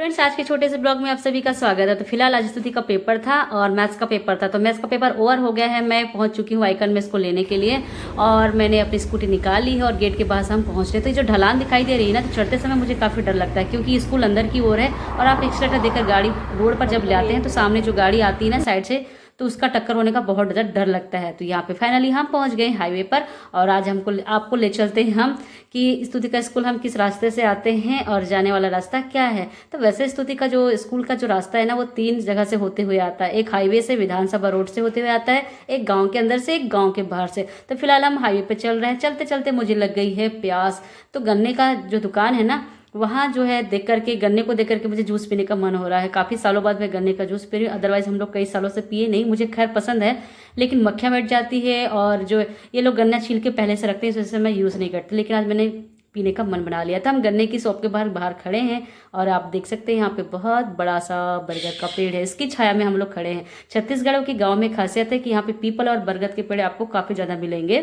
Friends, आज के छोटे से ब्लॉग में आप सभी का स्वागत है। तो फिलहाल आज स्तुति का पेपर था और मैथ्स का पेपर था। तो मैथ्स का पेपर ओवर हो गया है। मैं पहुंच चुकी हूँ आइकन में इसको लेने के लिए और मैंने अपनी स्कूटी निकाल ली है और गेट के पास हम पहुंच रहे। तो ये जो ढलान दिखाई दे रही है ना, तो चढ़ते समय मुझे काफ़ी डर लगता है क्योंकि स्कूल अंदर की ओर है और आप एक्सीलेटर देकर गाड़ी रोड पर जब ले आते हैं तो सामने जो गाड़ी आती है ना साइड से, तो उसका टक्कर होने का बहुत डर लगता है। तो यहाँ पे फाइनली हम पहुँच गए हाईवे पर और आज आपको ले चलते हैं हम कि स्तुति का स्कूल हम किस रास्ते से आते हैं और जाने वाला रास्ता क्या है। तो वैसे स्तुति का जो स्कूल का जो रास्ता है ना, वो 3 जगह से होते हुए आता है। एक हाईवे से विधानसभा रोड से होते हुए आता है, एक गांव के अंदर से, एक गांव के बाहर से। तो फिलहाल हम हाईवे पे चल रहे हैं। चलते चलते मुझे लग गई है प्यास। तो गन्ने का जो दुकान है ना, वहाँ जो है देख करके, गन्ने को देख करके मुझे जूस पीने का मन हो रहा है। काफ़ी सालों बाद मैं गन्ने का जूस पी रही हूँ। अदरवाइज हम लोग कई सालों से पिए नहीं। मुझे खैर पसंद है, लेकिन मक्खियाँ बैठ जाती है और जो ये लोग गन्ना छील के पहले से रखते हैं, इस वजह से मैं यूज़ नहीं करती। लेकिन आज मैंने पीने का मन बना लिया था। हम गन्ने की शॉप के बाहर खड़े हैं और आप देख सकते हैं यहाँ पे बहुत बड़ा सा बरगद का पेड़ है। इसकी छाया में हम लोग खड़े हैं। छत्तीसगढ़ के गाँव में खासियत है कि यहाँ पे पीपल और बरगद के पेड़ आपको काफ़ी ज़्यादा मिलेंगे।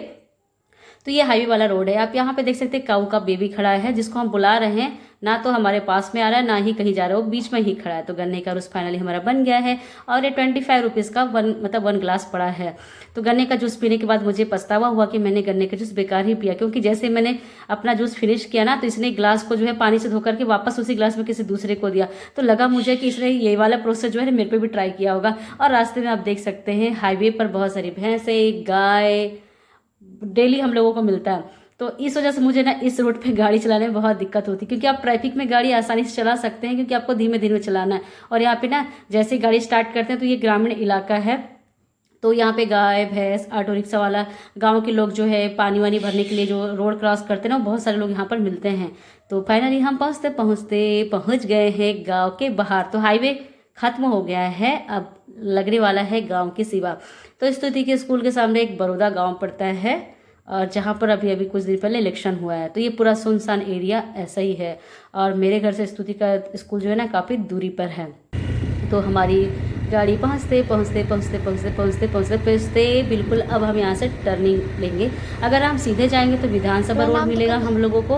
तो ये हाईवे वाला रोड है। आप यहाँ पे देख सकते हैं काऊ का बेबी खड़ा है जिसको हम बुला रहे हैं। ना तो हमारे पास में आ रहा है, ना ही कहीं जा रहा है, वो बीच में ही खड़ा है। तो गन्ने का जूस फाइनली हमारा बन गया है और ये 25 रुपीज़ का वन ग्लास पड़ा है। तो गन्ने का जूस पीने के बाद मुझे पछतावा हुआ कि मैंने गन्ने का जूस बेकार ही पिया, क्योंकि जैसे मैंने अपना जूस फिनिश किया ना, तो इसने ग्लास को जो है पानी से धोकर के वापस उसी ग्लास में किसी दूसरे को दिया। तो लगा मुझे कि इसने ये वाला प्रोसेस जो है मेरे पे भी ट्राई किया होगा। और रास्ते में आप देख सकते हैं हाईवे पर बहुत सारी भैंसे, गाय डेली हम लोगों को मिलता है। तो इस वजह से मुझे ना इस रोड पे गाड़ी चलाने में बहुत दिक्कत होती है, क्योंकि आप ट्रैफिक में गाड़ी आसानी से चला सकते हैं क्योंकि आपको धीमे धीमे चलाना है। और यहाँ पे ना जैसे ही गाड़ी स्टार्ट करते हैं तो ये ग्रामीण इलाका है। तो यहाँ पे गाय भैंस, ऑटो रिक्शा वाला, गांव के लोग जो है पानी वानी भरने के लिए जो रोड क्रॉस करते हैं ना, बहुत सारे लोग यहाँ पर मिलते हैं। तो फाइनली हम पहुँच गए हैं गाँव के बाहर। तो हाईवे खत्म हो गया है, अब लगने वाला है गाँव की सिवा। तो स्तुति के स्कूल के सामने एक बड़ौदा गाँव पड़ता है और जहाँ पर अभी अभी कुछ दिन पहले इलेक्शन हुआ है। तो ये पूरा सुनसान एरिया ऐसा ही है और मेरे घर से स्तुति का स्कूल जो है ना काफ़ी दूरी पर है। तो हमारी गाड़ी पहुँचते बिल्कुल अब हम यहाँ से टर्निंग लेंगे। अगर हम सीधे जाएंगे तो विधानसभा रोड मिलेगा हम लोगों को,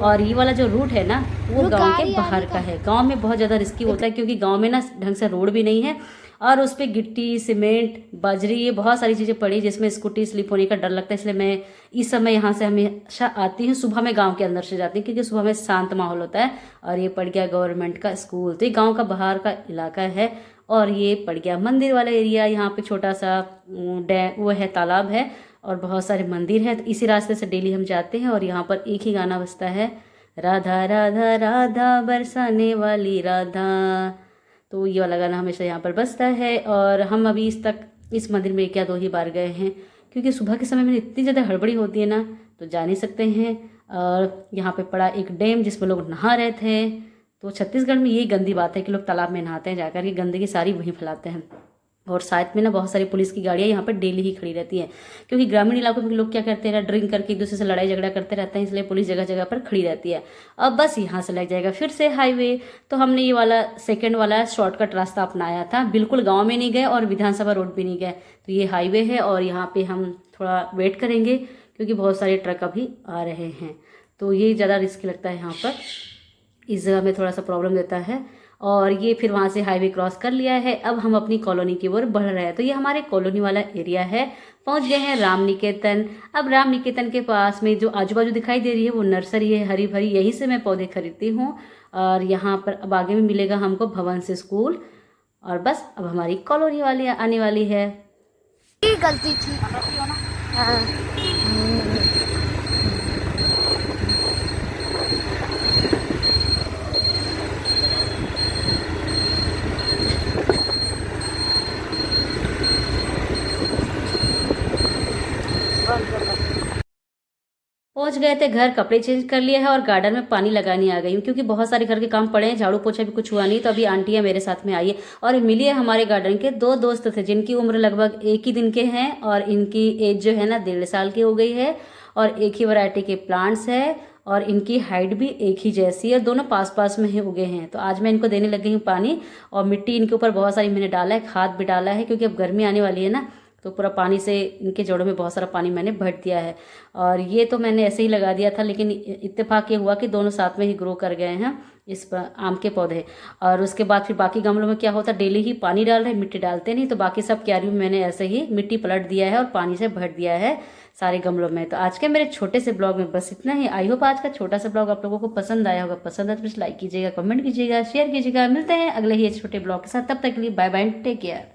और ये वाला जो रूट है ना वो गांव के बाहर का है। गांव में बहुत ज़्यादा रिस्की होता है क्योंकि गांव में ना ढंग से रोड भी नहीं है और उस पर गिट्टी, सीमेंट, बजरी, ये बहुत सारी चीज़ें पड़ी जिसमें स्कूटी स्लिप होने का डर लगता है। इसलिए मैं इस समय यहाँ से हमेशा आती हूँ। सुबह में गांव के अंदर से जाती हूँ क्योंकि सुबह में शांत माहौल होता है। और ये पड़ गया गवर्नमेंट का स्कूल। तो ये गाँव का बाहर का इलाका है और ये पड़ गया मंदिर वाला एरिया। यहाँ पे छोटा सा डैम वो है, तालाब है और बहुत सारे मंदिर हैं। तो इसी रास्ते से डेली हम जाते हैं और यहाँ पर एक ही गाना बजता है, राधा राधा राधा बरसाने वाली राधा। तो ये वाला गाना हमेशा यहाँ पर बजता है। और हम अभी इस मंदिर में 1 या 2 ही बार गए हैं क्योंकि सुबह के समय में इतनी ज़्यादा हड़बड़ी होती है ना, तो जा नहीं सकते हैं। और यहाँ पे पड़ा एक डैम जिसमें लोग नहा रहे थे। तो छत्तीसगढ़ में ये गंदी बात है कि लोग तालाब में नहाते हैं जाकर के, गंदगी सारी वहीं फैलाते हैं। और साथ में ना बहुत सारी पुलिस की गाड़ियाँ यहाँ पर डेली ही खड़ी रहती हैं क्योंकि ग्रामीण इलाकों में लोग क्या करते हैं ना, ड्रिंक करके एक दूसरे से लड़ाई झगड़ा करते रहते हैं, इसलिए पुलिस जगह जगह पर खड़ी रहती है। अब बस यहाँ से लग जाएगा फिर से हाईवे। तो हमने ये वाला सेकंड वाला शॉर्टकट रास्ता अपनाया था। बिल्कुल गाँव में नहीं गए और विधानसभा रोड भी नहीं गए। तो ये हाईवे है और यहाँ पर हम थोड़ा वेट करेंगे क्योंकि बहुत सारे ट्रक अभी आ रहे हैं। तो ये ज़्यादा रिस्की लगता है यहाँ पर, इस जगह में थोड़ा सा प्रॉब्लम देता है। और ये फिर वहाँ से हाईवे क्रॉस कर लिया है। अब हम अपनी कॉलोनी की ओर बढ़ रहे हैं। तो ये हमारे कॉलोनी वाला एरिया है। पहुँच गए हैं राम निकेतन। अब राम निकेतन के पास में जो आजू बाजू दिखाई दे रही है वो नर्सरी है, हरी भरी, यहीं से मैं पौधे खरीदती हूँ। और यहाँ पर अब आगे में मिलेगा हमको भवन से स्कूल। और बस अब हमारी कॉलोनी वाली आने वाली है। गलती थी। पहुंच गए थे घर, कपड़े चेंज कर लिए हैं और गार्डन में पानी लगाने आ गई हूँ क्योंकि बहुत सारे घर के काम पड़े हैं, झाड़ू पोछा भी कुछ हुआ नहीं। तो अभी आंटियाँ मेरे साथ में आई है और मिली है हमारे गार्डन के 2 दोस्त थे जिनकी उम्र लगभग एक ही दिन के हैं और इनकी एज जो है ना 1.5 साल की हो गई है और एक ही वैरायटी के प्लांट्स है और इनकी हाइट भी एक ही जैसी है, दोनों पास पास में ही उगे हैं। तो आज मैं इनको देने लग गई हूँ पानी और मिट्टी इनके ऊपर बहुत सारी मैंने डाला है, खाद भी डाला है क्योंकि अब गर्मी आने वाली है ना, तो पूरा पानी से इनके जड़ों में बहुत सारा पानी मैंने भर दिया है। और ये तो मैंने ऐसे ही लगा दिया था, लेकिन इत्तेफाक ये हुआ कि दोनों साथ में ही ग्रो कर गए हैं आम के पौधे। और उसके बाद फिर बाकी गमलों में क्या होता है, डेली ही पानी डाल रहे, मिट्टी डालते नहीं, तो बाकी सब क्यारी में मैंने ऐसे ही मिट्टी पलट दिया है और पानी से भर दिया है सारे गमलों में। तो आज के मेरे छोटे से ब्लॉग में बस इतना ही। आई होप आज का छोटा सा ब्लॉग आप लोगों को पसंद आया होगा। पसंद आया तो प्लीज लाइक कीजिएगा, कमेंट कीजिएगा, शेयर कीजिएगा। मिलते हैं अगले ही छोटे ब्लॉग के साथ, तब तक के लिए बाय बाय, टेक केयर।